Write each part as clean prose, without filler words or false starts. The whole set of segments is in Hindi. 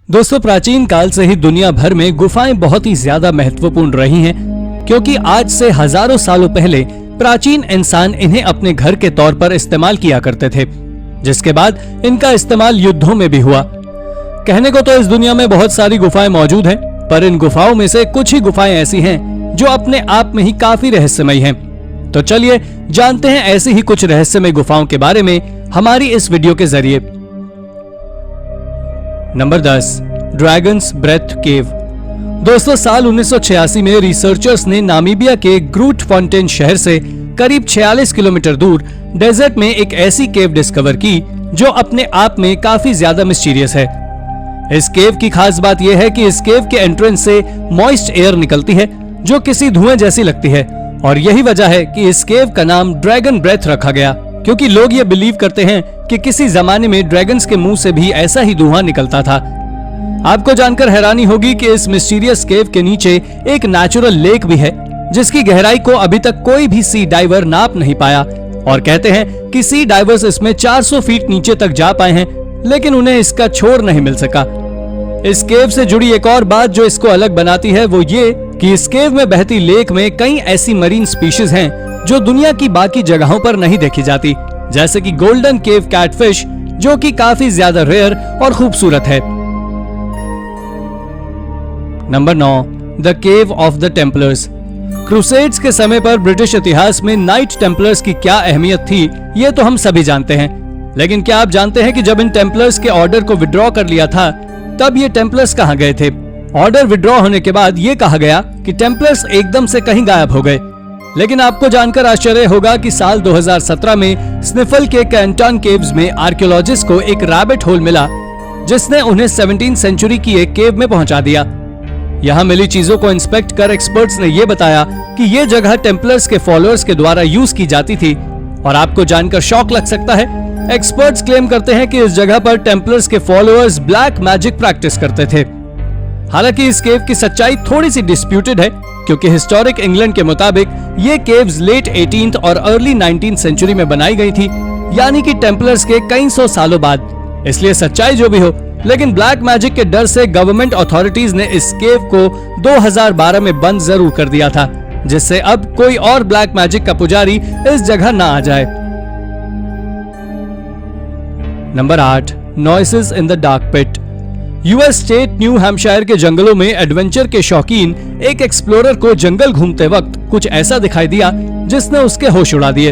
दोस्तों, प्राचीन काल से ही दुनिया भर में गुफाएं बहुत ही ज्यादा महत्वपूर्ण रही हैं, क्योंकि आज से हजारों सालों पहले प्राचीन इंसान इन्हें अपने घर के तौर पर इस्तेमाल किया करते थे, जिसके बाद इनका इस्तेमाल युद्धों में भी हुआ। कहने को तो इस दुनिया में बहुत सारी गुफाएं मौजूद हैं, पर इन गुफाओं में से कुछ ही गुफाएं ऐसी हैं जो अपने आप में ही काफी रहस्यमयी हैं। तो चलिए जानते हैं ऐसी ही कुछ रहस्यमय गुफाओं के बारे में हमारी इस वीडियो के जरिए। नंबर 10, ड्रैगन्स ब्रेथ केव। दोस्तों, साल 1986 में रिसर्चर्स ने नामीबिया के ग्रूटफॉन्टेन शहर से करीब 46 किलोमीटर दूर डेजर्ट में एक ऐसी केव डिस्कवर की जो अपने आप में काफी ज्यादा मिस्टीरियस है। इस केव की खास बात यह है कि इस केव के एंट्रेंस से मॉइस्ट एयर निकलती है जो किसी धुएं जैसी लगती है, और यही वजह है कि इस केव का नाम ड्रैगन ब्रेथ रखा गया, क्योंकि लोग ये बिलीव करते हैं कि किसी जमाने में ड्रैगन्स के मुंह से भी ऐसा ही धुआं निकलता था। आपको जानकर हैरानी होगी कि इस मिस्टीरियस केव के नीचे एक नेचुरल लेक भी है, जिसकी गहराई को अभी तक कोई भी सी डाइवर नाप नहीं पाया, और कहते हैं कि सी डाइवर्स इसमें 400 फीट नीचे तक जा पाए हैं, लेकिन उन्हें इसका छोर नहीं मिल सका। इस केव से जुड़ी एक और बात जो इसको अलग बनाती है वो ये कि इस केव में बहती लेक में कई ऐसी मरीन स्पीशीज हैं जो दुनिया की बाकी जगहों पर नहीं देखी जाती, जैसे कि गोल्डन केव कैटफिश, जो कि काफी ज्यादा रेयर और खूबसूरत है। Number 9, the cave of the Templars. Crusades के समय पर ब्रिटिश इतिहास में नाइट टेम्पलर्स की क्या अहमियत थी, ये तो हम सभी जानते हैं, लेकिन क्या आप जानते हैं कि जब इन टेम्पलर्स के ऑर्डर को विड्रॉ कर लिया था, तब ये टेम्पलर्स कहां गए थे? ऑर्डर विड्रॉ होने के बाद ये कहा गया कि टेम्पलर्स एकदम से कहीं गायब हो गए, लेकिन आपको जानकर आश्चर्य होगा कि साल 2017 में स्निफल के कैंटन केव्स में आर्कियोलॉजिस्ट को एक रैबिट होल मिला, जिसने उन्हें 17वीं सेंचुरी की एक केव में पहुंचा दिया। यहाँ मिली चीजों को इंस्पेक्ट कर एक्सपर्ट्स ने यह बताया कि यह जगह टेम्पलर्स के फॉलोअर्स के द्वारा यूज की जाती थी, और आपको जानकर शॉक लग सकता है, एक्सपर्ट्स क्लेम करते हैं कि इस जगह पर टेम्पलर्स के फॉलोअर्स ब्लैक मैजिक प्रैक्टिस करते थे। हालांकि इस केव की सच्चाई थोड़ी सी डिस्प्यूटेड है, क्योंकि हिस्टोरिक इंग्लैंड के मुताबिक ये केव्स लेट 18th और अर्ली 19th सेंचुरी में बनाई गई थी, यानी कि टेम्पलर्स के कई सौ सालों बाद। इसलिए सच्चाई जो भी हो, लेकिन ब्लैक मैजिक के डर से गवर्नमेंट अथॉरिटीज ने इस केव को 2012 में बंद जरूर कर दिया था, जिससे अब कोई और ब्लैक मैजिक का पुजारी इस जगह ना आ जाए। Number 8, noises in the dark pit. US state New Hampshire के जंगलों में एडवेंचर के शौकीन एक एक्सप्लोरर को जंगल घूमते वक्त कुछ ऐसा दिखाई दिया जिसने उसके होश उड़ा दिए।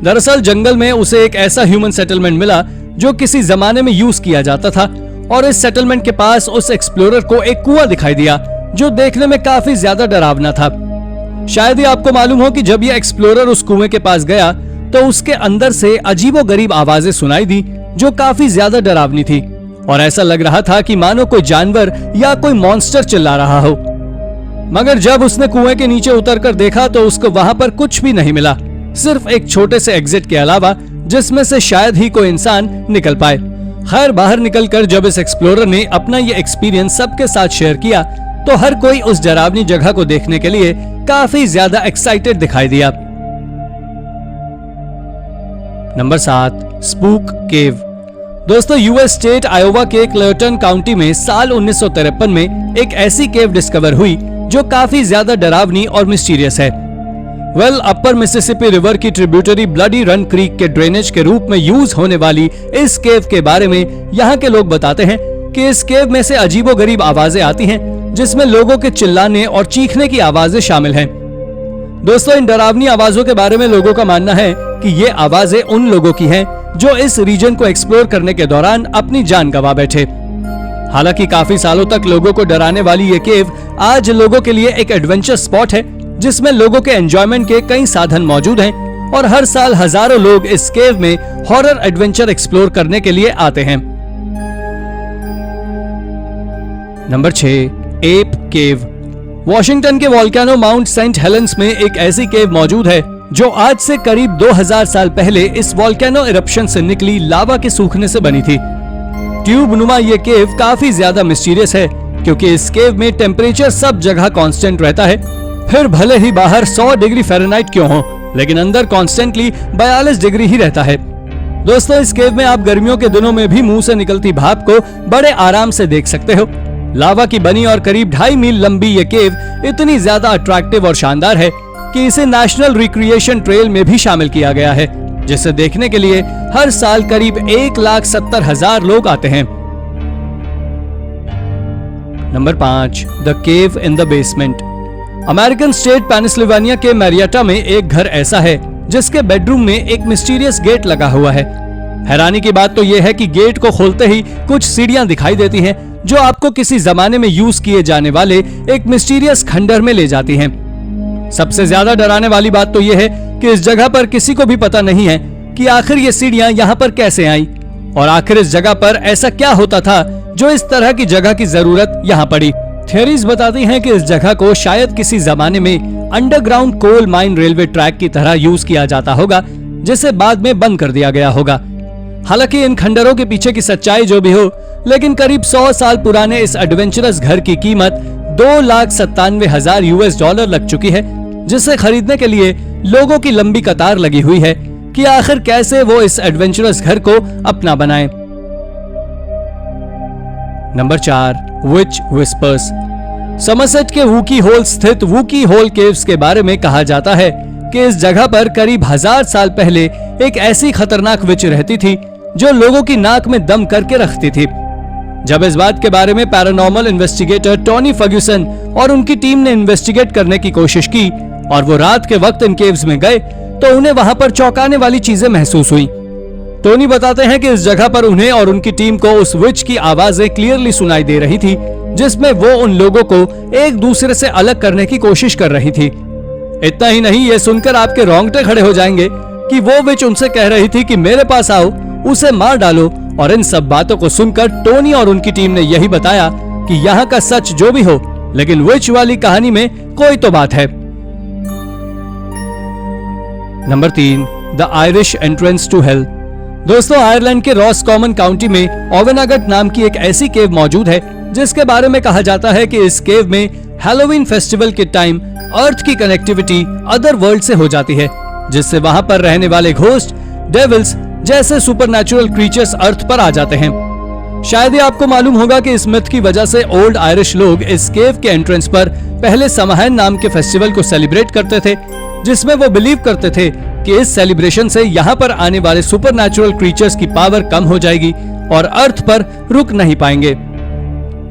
दरअसल जंगल में उसे एक ऐसा ह्यूमन सेटलमेंट मिला जो किसी जमाने में यूज किया जाता था, और इस सेटलमेंट के पास उस एक्सप्लोरर को एक कुआं दिखाई दिया जो देखने में काफी ज्यादा डरावना था। शायद ही आपको मालूम हो कि जब यह एक्सप्लोरर उस कुएं के पास गया तो उसके अंदर से अजीबोगरीब आवाजें सुनाई दी जो काफी ज्यादा डरावनी थी, और ऐसा लग रहा था कि मानो कोई जानवर या कोई मॉन्स्टर चिल्ला रहा हो। मगर जब उसने कुएं के नीचे उतरकर देखा तो उसको वहां पर कुछ भी नहीं मिला, सिर्फ एक छोटे से एग्जिट के अलावा, जिसमें से शायद ही कोई इंसान निकल पाए। खैर, बाहर निकलकर जब इस एक्सप्लोरर ने अपना ये एक्सपीरियंस सबके साथ शेयर किया तो हर कोई उस डरावनी जगह को देखने के लिए काफी ज्यादा एक्साइटेड दिखाई दिया। नंबर 7, स्पूक केव। दोस्तों, यूएस स्टेट आयोवा के क्लेयरटन काउंटी में साल 1953 में एक ऐसी केव डिस्कवर हुई जो काफी ज्यादा डरावनी और मिस्टीरियस है। अपर मिसिसिपी रिवर की ट्रिब्यूटरी ब्लडी रन क्रीक के ड्रेनेज के रूप में यूज होने वाली इस केव के बारे में यहाँ के लोग बताते हैं कि इस केव में से अजीबोगरीब आवाजें आती हैं, जिसमें लोगों के चिल्लाने और चीखने की आवाजें शामिल हैं। दोस्तों, इन डरावनी आवाजों के बारे में लोगों का मानना है कि ये आवाजें उन लोगों की हैं जो इस रीजन को एक्सप्लोर करने के दौरान अपनी जान गंवा बैठे। हालांकि काफी सालों तक लोगों को डराने वाली ये केव आज लोगों के लिए एक एडवेंचर स्पॉट है, जिसमें लोगों के एंजॉयमेंट के कई साधन मौजूद हैं, और हर साल हजारों लोग इस केव में हॉरर एडवेंचर एक्सप्लोर करने के लिए आते हैं। नंबर 6, एप केव। वॉशिंगटन के वोल्केनो माउंट सेंट हेलेंस में एक ऐसी केव मौजूद है जो आज से करीब 2000 साल पहले इस वोल्केनो इरप्शन से निकली लावा के सूखने से बनी थी। ट्यूब नुमा ये केव काफी ज्यादा मिस्टीरियस है, क्योंकि इस केव में टेम्परेचर सब जगह कांस्टेंट रहता है। फिर भले ही बाहर 100 डिग्री फ़ारेनहाइट क्यों हो, लेकिन अंदर कॉन्स्टेंटली 42 डिग्री ही रहता है। दोस्तों, इस केव में आप गर्मियों के दिनों में भी मुंह से निकलती भाप को बड़े आराम से देख सकते हो। लावा की बनी और करीब 2.5 मील लंबी ये केव इतनी ज्यादा अट्रैक्टिव और शानदार है कि इसे नेशनल रिक्रिएशन ट्रेल में भी शामिल किया गया है, जिसे देखने के लिए हर साल करीब 1,70,000 लोग आते हैं। Number 5, the cave in the basement. American state Pennsylvania के मैरियटा में एक घर ऐसा है जिसके बेडरूम में एक मिस्टीरियस गेट लगा हुआ है। हैरानी की बात तो यह है कि गेट को खोलते ही कुछ सीढ़ियां दिखाई देती हैं, जो आपको किसी जमाने में यूज किए जाने वाले एक मिस्टीरियस खंडहर में ले जाती हैं। सबसे ज्यादा डराने वाली बात तो यह है कि इस जगह पर किसी को भी पता नहीं है कि आखिर ये सीढ़ियां यहाँ पर कैसे आई और आखिर इस जगह पर ऐसा क्या होता था जो इस तरह की जगह की जरूरत यहाँ पड़ी। थियरीज बताती हैं कि इस जगह को शायद किसी जमाने में underground coal mine railway track की तरह यूज किया जाता होगा, जिसे बाद में बंद कर दिया गया होगा। हालांकि इन खंडरों के पीछे की सच्चाई जो भी हो, लेकिन करीब 100 साल पुराने इस एडवेंचरस घर की कीमत $2,97,000 लग चुकी है, जिसे खरीदने के लिए लोगों की लंबी कतार लगी हुई है कि आखिर कैसे वो इस एडवेंचरस घर को अपना बनाएं। नंबर 4, विच विस्पर्स। समरसेट के वूकी होल स्थित वूकी होल केव्स के बारे में कहा जाता है कि इस जगह पर करीब 1000 साल पहले एक ऐसी खतरनाक विच रहती थी जो लोगों की नाक में दम करके रखती थी। जब इस बात के बारे में पैरानॉर्मल इन्वेस्टिगेटर टोनी फर्ग्यूसन और उनकी टीम ने इन्वेस्टिगेट करने की कोशिश की और वो रात के वक्त इन केव्स में गए, तो उन्हें वहां पर चौंकाने वाली चीजें महसूस हुई। टोनी बताते हैं कि इस जगह पर उन्हें और उनकी टीम को उस विच की आवाजें क्लियरली सुनाई दे रही थी, जिसमें वो उन लोगों को एक दूसरे से अलग करने की कोशिश कर रही थी। इतना ही नहीं, ये सुनकर आपके रोंगटे खड़े हो जाएंगे कि वो विच उनसे कह रही थी कि मेरे पास आओ, उसे मार डालो। और इन सब बातों को सुनकर टोनी और उनकी टीम ने यही बताया कि यहाँ का सच जो भी हो, लेकिन विच वाली कहानी में कोई तो बात है। Number 3, the Irish entrance to hell. दोस्तों, आयरलैंड के रॉसकॉमन काउंटी में ओवेनागट नाम की एक ऐसी केव मौजूद है जिसके बारे में कहा जाता है कि इस केव में हैलोवीन फेस्टिवल के टाइम अर्थ की कनेक्टिविटी अदर वर्ल्ड से हो जाती है, जिससे वहां पर रहने वाले घोस्ट, डेविल्स जैसे सुपरनैचुरल क्रीचर्स अर्थ पर आ जाते हैं। शायद ही आपको मालूम होगा कि इस मिथ की वजह से ओल्ड आयरिश लोग इस केव के एंट्रेंस पर पहले समाहन नाम के फेस्टिवल को सेलिब्रेट करते थे, जिसमें वो बिलीव करते थे कि इस सेलिब्रेशन से यहाँ पर आने वाले सुपरनैचुरल क्रीचर्स की पावर कम हो जाएगी और अर्थ पर रुक नहीं पाएंगे।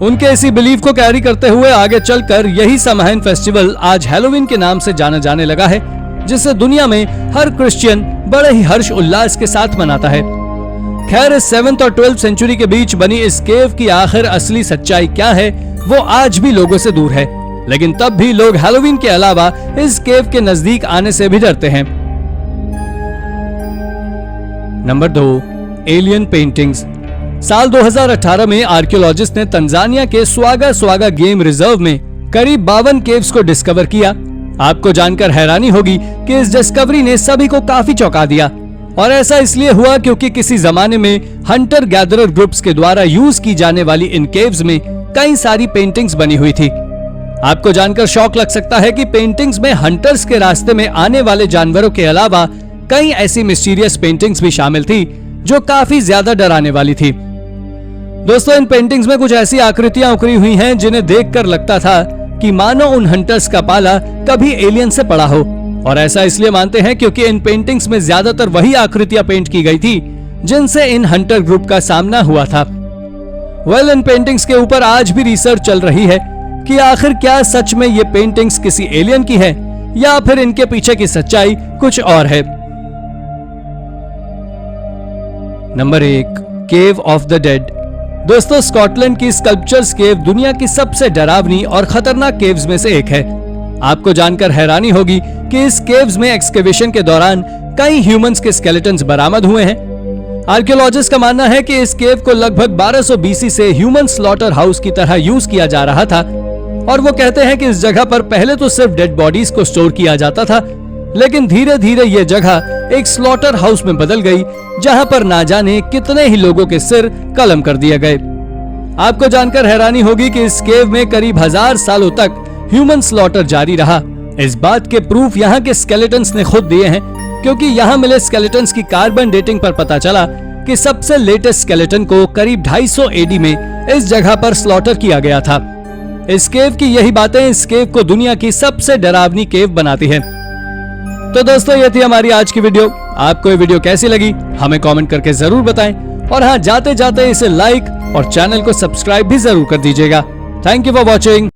उनके इसी बिलीफ को कैरी करते हुए आगे चलकर यही समाहन फेस्टिवल आज हैलोवीन के नाम से जाना जाने लगा है, जिसे दुनिया में हर क्रिश्चियन बड़े ही हर्ष उल्लास के साथ मनाता है। खैर, इस 7th और 12th सेंचुरी के बीच बनी इस केव की आखिर असली सच्चाई क्या है, वो आज भी लोगों से दूर है, लेकिन तब भी लोग हैलोवीन के अलावा इस केव के नजदीक आने से भी डरते हैं। Number 2, alien paintings. साल 2018 में आर्कियोलॉजिस्ट ने तंजानिया के स्वागा स्वागा गेम रिजर्व में करीब 52 केव्स को डिस्कवर किया। आपको जानकर हैरानी होगी कि इस डिस्कवरी ने सभी को काफी चौंका दिया, और ऐसा इसलिए हुआ क्योंकि किसी जमाने में हंटर गैदरर ग्रुप्स के द्वारा यूज की जाने वाली इन केव्स में कई सारी पेंटिंग्स बनी हुई थी। आपको जानकर शौक लग सकता है कि पेंटिंग्स में हंटर्स के रास्ते में आने वाले जानवरों के अलावा कई ऐसी मिस्टीरियस पेंटिंग्स भी शामिल थी जो काफी ज्यादा डराने वाली थी। दोस्तों, इन पेंटिंग्स में कुछ ऐसी आकृतियां उकरी हुई हैं जिन्हें देखकर लगता था कि मानो उन हंटर्स का पाला कभी एलियन से पड़ा हो, और ऐसा इसलिए मानते हैं क्योंकि इन पेंटिंग्स में ज्यादातर वही आकृतियां पेंट की गई थी जिनसे इन हंटर ग्रुप का सामना हुआ था। इन पेंटिंग्स के ऊपर आज भी रिसर्च चल रही है कि आखिर क्या सच में ये पेंटिंग्स किसी एलियन की है या फिर इनके पीछे की सच्चाई कुछ और है। Number 1, cave of the dead. दोस्तों, स्कॉटलैंड की स्कल्पचर्स केव दुनिया की सबसे डरावनी और खतरनाक केव्स में से एक है। आपको जानकर हैरानी होगी कि इस केव्स में एक्सकेवेशन के दौरान कई ह्यूमंस के स्केलेटन्स बरामद हुए हैं। आर्कियोलॉजिस्ट का मानना है कि इस केव को लगभग 1200 BC से ह्यूमन स्लॉटर हाउस की तरह यूज किया जा रहा था, और वो कहते हैं कि इस जगह पर पहले तो सिर्फ डेड बॉडीज को स्टोर किया जाता था, लेकिन धीरे धीरे ये जगह एक स्लॉटर हाउस में बदल गई, जहां पर ना जाने कितने ही लोगों के सिर कलम कर दिए गए। आपको जानकर हैरानी होगी कि इस केव में करीब 1000 सालों तक ह्यूमन स्लॉटर जारी रहा। इस बात के प्रूफ यहाँ के स्केलेटन्स ने खुद दिए हैं, क्योंकि यहाँ मिले स्केलेटन्स की कार्बन डेटिंग पर पता चला कि सबसे लेटेस्ट स्केलेटन को करीब 250 एडी में इस जगह पर स्लॉटर किया गया था। इस केव की यही बातें इस केव को दुनिया की सबसे डरावनी केव बनाती है। तो दोस्तों, ये थी हमारी आज की वीडियो। आपको ये वीडियो कैसी लगी हमें कमेंट करके जरूर बताएं, और हाँ, जाते जाते इसे लाइक और चैनल को सब्सक्राइब भी जरूर कर दीजिएगा। Thank you for watching.